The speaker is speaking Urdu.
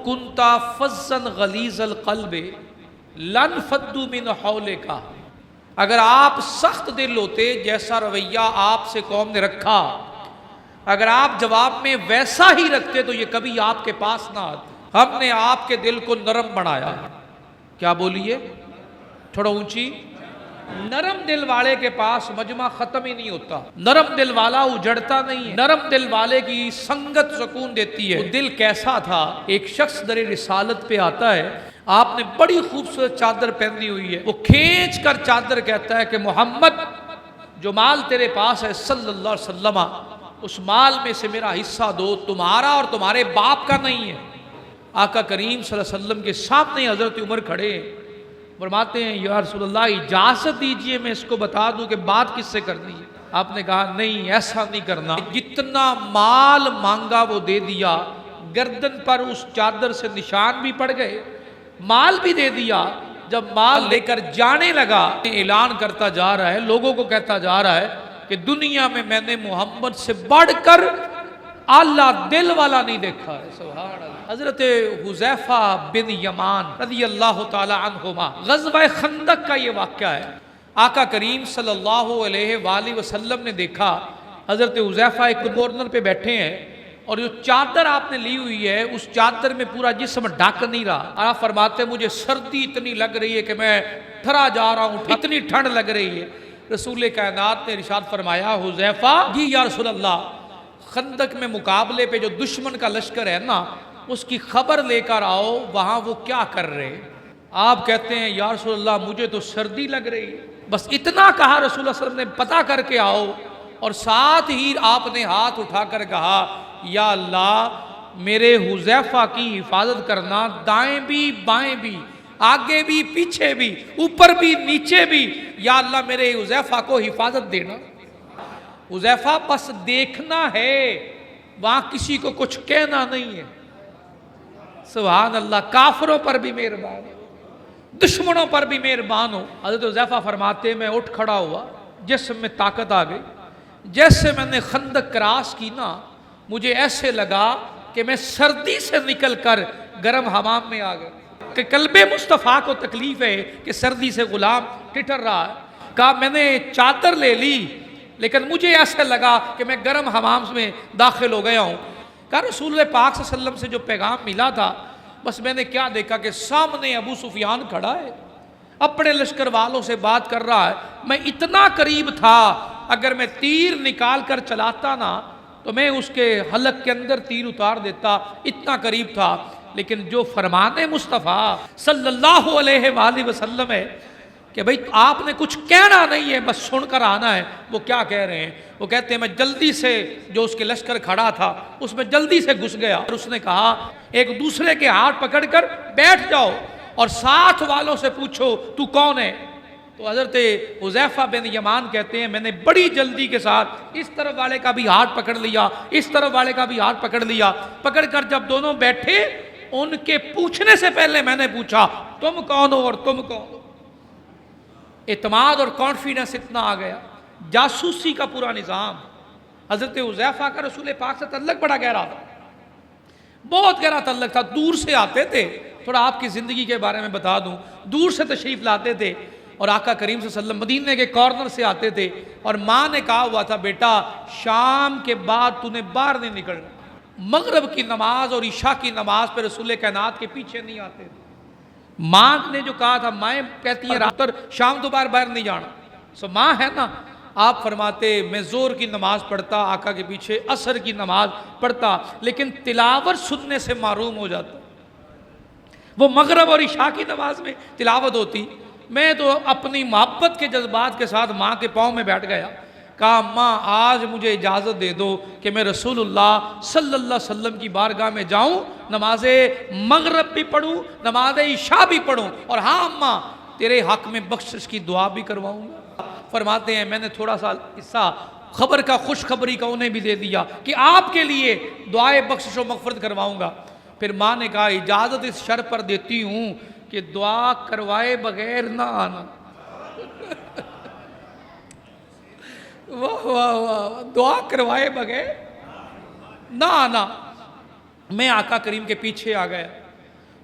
کنتا فظا غلیظ القلب لانفضوا من حولک، اگر آپ سخت دل ہوتے جیسا رویہ آپ سے قوم نے رکھا، اگر آپ جواب میں ویسا ہی رکھتے تو یہ کبھی آپ کے پاس نہ آتے۔ ہم نے آپ کے دل کو نرم بنایا۔ کیا بولیے؟ تھوڑا اونچی۔ نرم دل والے کے پاس مجمع ختم ہی نہیں ہوتا، نرم دل والا اجڑتا نہیں ہے، نرم دل والے کی سنگت سکون دیتی ہے۔ وہ دل کیسا تھا؟ ایک شخص در رسالت پہ آتا ہے، آپ نے بڑی خوبصورت چادر پہنی ہوئی ہے، وہ کھینچ کر چادر کہتا ہے کہ محمد جو مال تیرے پاس ہے صلی اللہ علیہ وسلم، اس مال میں سے میرا حصہ دو، تمہارا اور تمہارے باپ کا نہیں ہے۔ آقا کریم صلی اللہ علیہ وسلم کے سامنے حضرت عمر کھڑے ہیں، فرماتے ہیں یا رسول اللہ اجازت دیجئے میں اس کو بتا دوں کہ بات کس سے کرنی ہے۔ آپ نے کہا نہیں ایسا نہیں کرنا، جتنا مال مانگا وہ دے دیا، گردن پر اس چادر سے نشان بھی پڑ گئے، مال بھی دے دیا۔ جب مال لے کر جانے لگا اعلان کرتا جا رہا ہے، لوگوں کو کہتا جا رہا ہے کہ دنیا میں میں نے محمد سے بڑھ کر اعلیٰ دل والا نہیں دیکھا ہے۔ سبحان اللہ۔ حضرت حذیفہ بن یمان رضی اللہ تعالی عنہما، غزوہ خندق کا یہ واقعہ ہے۔ آقا کریم صلی اللہ علیہ وآلہ وسلم نے دیکھا حضرت حذیفہ ایک کارنر پہ بیٹھے ہیں اور جو چادر آپ نے لی ہوئی ہے اس چادر میں پورا جسم ڈھک نہیں رہا، اور آپ فرماتے ہیں مجھے سردی اتنی لگ رہی ہے کہ میں تھرا جا رہا ہوں، اتنی ٹھنڈ لگ رہی ہے۔ رسول کائنات نے ارشاد فرمایا حذیفہ جی یا رسول اللہ، خندق میں مقابلے پہ جو دشمن کا لشکر ہے نا اس کی خبر لے کر آؤ، وہاں وہ کیا کر رہے ہیں۔ آپ کہتے ہیں یا رسول اللہ مجھے تو سردی لگ رہی ہے۔ بس اتنا کہا رسول اللہ صلی اللہ علیہ وسلم نے، پتہ کر کے آؤ، اور ساتھ ہی آپ نے ہاتھ اٹھا کر کہا یا اللہ میرے حذیفہ کی حفاظت کرنا، دائیں بھی بائیں بھی، آگے بھی پیچھے بھی، اوپر بھی نیچے بھی، یا اللہ میرے حذیفہ کو حفاظت دینا۔ حذیفہ بس دیکھنا ہے، وہاں کسی کو کچھ کہنا نہیں ہے۔ سبحان اللہ، کافروں پر بھی مہربان ہو، دشمنوں پر بھی مہربان ہو۔ حضرت حذیفہ فرماتے میں اٹھ کھڑا ہوا، جسم میں طاقت آ گئی، جیسے میں نے خندق کراس کی نا مجھے ایسے لگا کہ میں سردی سے نکل کر گرم حمام میں آ گیا، کہ قلب مصطفیٰ کو تکلیف ہے کہ سردی سے غلام ٹٹر رہا ہے۔ کہا میں نے چادر لے لی لیکن مجھے ایسا لگا کہ میں گرم حمام میں داخل ہو گیا ہوں۔ کہا رسول پاک صلی اللہ علیہ وسلم سے جو پیغام ملا تھا بس میں نے کیا دیکھا کہ سامنے ابو سفیان کھڑا ہے، اپنے لشکر والوں سے بات کر رہا ہے، میں اتنا قریب تھا اگر میں تیر نکال کر چلاتا نا تو میں اس کے حلق کے اندر تیر اتار دیتا، اتنا قریب تھا۔ لیکن جو فرمان مصطفیٰ صلی اللہ علیہ وآلہ وسلم ہے کہ بھئی آپ نے کچھ کہنا نہیں ہے بس سن کر آنا ہے، وہ کیا کہہ رہے ہیں؟ وہ کہتے ہیں میں جلدی سے جو اس کے لشکر کھڑا تھا اس میں جلدی سے گھس گیا، اور اس نے کہا ایک دوسرے کے ہاتھ پکڑ کر بیٹھ جاؤ اور ساتھ والوں سے پوچھو تو کون ہے؟ تو حضرت حذیفہ بن یمان کہتے ہیں میں نے بڑی جلدی کے ساتھ اس طرف والے کا بھی ہاتھ پکڑ لیا، اس طرف والے کا بھی ہاتھ پکڑ لیا، پکڑ کر جب دونوں بیٹھے ان کے پوچھنے سے پہلے میں نے پوچھا تم کون ہو اور تم کون ہو۔ اعتماد اور کانفیڈنس اتنا آ گیا، جاسوسی کا پورا نظام۔ حضرت حذیفہ کا رسول پاک سے تعلق بڑا گہرا تھا، بہت گہرا تعلق تھا، دور سے آتے تھے۔ تھوڑا آپ کی زندگی کے بارے میں بتا دوں، دور سے تشریف لاتے تھے اور آقا کریم صلی اللہ علیہ وسلم مدینے کے کارنر سے آتے تھے، اور ماں نے کہا ہوا تھا بیٹا شام کے بعد تو نے باہر نہیں نکلنا، مغرب کی نماز اور عشاء کی نماز پہ رسول کائنات کے پیچھے نہیں آتے تھے۔ ماں نے جو کہا تھا، مائیں کہتی ہیں رات شام تو باہر نہیں جانا، سو ماں ہے نا۔ آپ فرماتے میں زور کی نماز پڑھتا آقا کے پیچھے، عصر کی نماز پڑھتا، لیکن تلاوت سننے سے محروم ہو جاتا۔ وہ مغرب اور عشاء کی نماز میں تلاوت ہوتی، میں تو اپنی محبت کے جذبات کے ساتھ ماں کے پاؤں میں بیٹھ گیا، کہا ماں آج مجھے اجازت دے دو کہ میں رسول اللہ صلی اللہ علیہ وسلم کی بارگاہ میں جاؤں، نماز مغرب بھی پڑھوں، نماز عشاء بھی پڑھوں، اور ہاں اماں تیرے حق میں بخشش کی دعا بھی کرواؤں گا۔ فرماتے ہیں میں نے تھوڑا سا حصہ خبر کا، خوشخبری کا انہیں بھی دے دیا کہ آپ کے لیے دعائے بخشش و مغفرت کرواؤں گا۔ پھر ماں نے کہا اجازت اس شرط پر دیتی ہوں کہ دعا کروائے بغیر نہ آنا۔ واہ واہ واہ، دعا کروائے بغیر نہ آنا۔ میں آقا کریم کے پیچھے آ گیا،